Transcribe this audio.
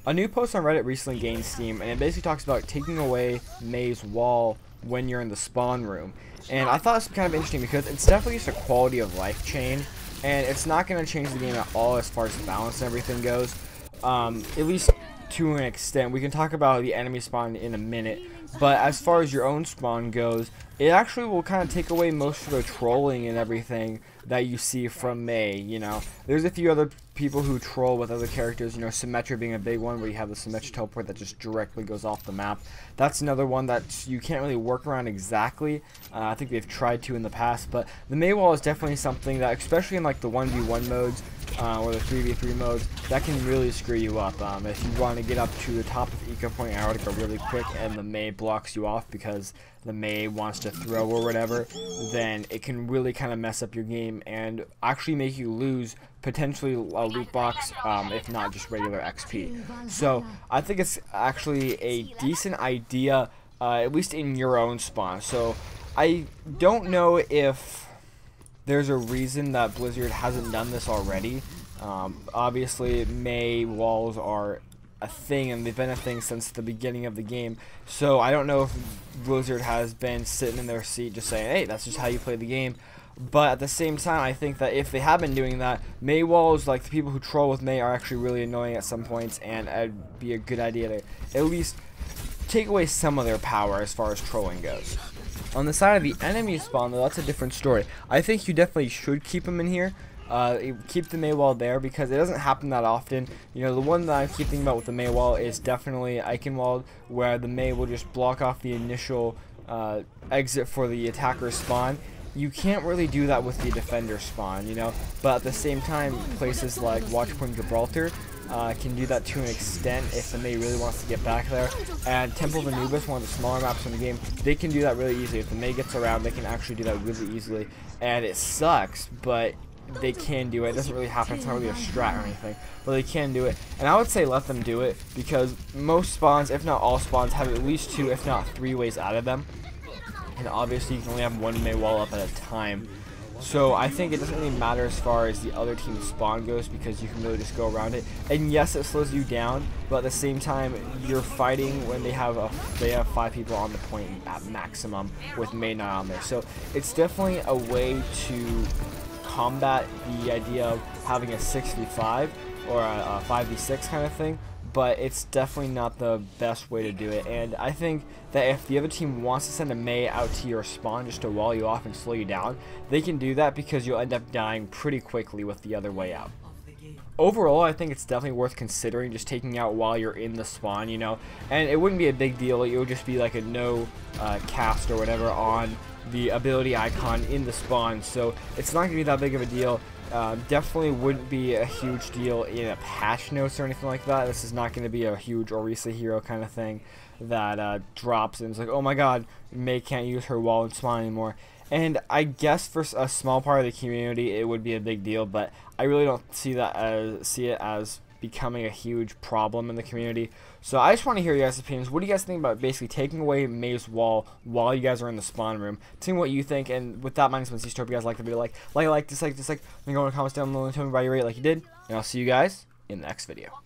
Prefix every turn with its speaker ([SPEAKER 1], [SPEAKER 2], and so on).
[SPEAKER 1] A new post on Reddit recently gained steam, and it basically talks about taking away May's wall when you're in the spawn room. And I thought this was kind of interesting because it's definitely just a quality of life change, and it's not going to change the game at all as far as balance and everything goes. At least to an extent. We can talk about the enemy spawn in a minute, but as far as your own spawn goes, it actually will kind of take away most of the trolling and everything that you see from May. You know, there's a few other people who troll with other characters, you know, Symmetra being a big one, where you have the Symmetra teleport that just directly goes off the map. That's another one that you can't really work around exactly. I think they've tried to in the past, but the May wall is definitely something that, especially in like the 1v1 modes, or the 3v3 modes, that can really screw you up. If you want to get up to the top of Eco Point Antarctica really quick and the May blocks you off because the May wants to throw or whatever, then it can really kind of mess up your game and actually make you lose potentially a loot box, if not just regular XP. So I think it's actually a decent idea, at least in your own spawn. So I don't know if there's a reason that Blizzard hasn't done this already. Obviously, May walls are a thing, and they've been a thing since the beginning of the game. So I don't know if Blizzard has been sitting in their seat just saying, hey, that's just how you play the game. But at the same time, I think that if they have been doing that, May walls, like the people who troll with May, are actually really annoying at some points, and it'd be a good idea to at least take away some of their power as far as trolling goes. On the side of the enemy spawn, though, that's a different story. I think you definitely should keep them in here. Keep the May wall there because it doesn't happen that often. You know, the one that I keep thinking about with the May wall is definitely Eichenwald, where the May will just block off the initial exit for the attacker spawn. You can't really do that with the defender spawn, you know, but at the same time, places like Watchpoint Gibraltar can do that to an extent if the May really wants to get back there. And Temple of Anubis, one of the smaller maps in the game, they can do that really easily. If the May gets around, they can actually do that really easily. And it sucks, but they can do it. It doesn't really happen. It's not really a strat or anything, but they can do it. And I would say let them do it because most spawns, if not all spawns, have at least 2, if not 3 ways out of them. And obviously you can only have one May wall up at a time. So I think it doesn't really matter as far as the other team's spawn goes because you can really just go around it. And yes, it slows you down, but at the same time, you're fighting when they have 5 people on the point at maximum with May not on there. So it's definitely a way to combat the idea of having a 6v5 or a 5v6 kind of thing, but it's definitely not the best way to do it. And I think that if the other team wants to send a May out to your spawn just to wall you off and slow you down, they can do that because you'll end up dying pretty quickly with the other way out. Overall, I think it's definitely worth considering just taking out while you're in the spawn, you know, and it wouldn't be a big deal. It would just be like a no cast or whatever on the ability icon in the spawn, so it's not going to be that big of a deal. Definitely wouldn't be a huge deal in a patch notes or anything like that. This is not going to be a huge Orisa hero kind of thing that drops and it's like, oh my god, May can't use her wall and spawn anymore. And I guess for a small part of the community it would be a big deal, but I really don't see it as becoming a huge problem in the community. So I just want to hear your guys' opinions. What do you guys think about basically taking away May's wall while you guys are in the spawn room? Tell me what you think, and with that, my name is Mr. Hope you guys like the video. Like, dislike, then go in the comments down below and tell me about your rate like you did, and I'll see you guys in the next video.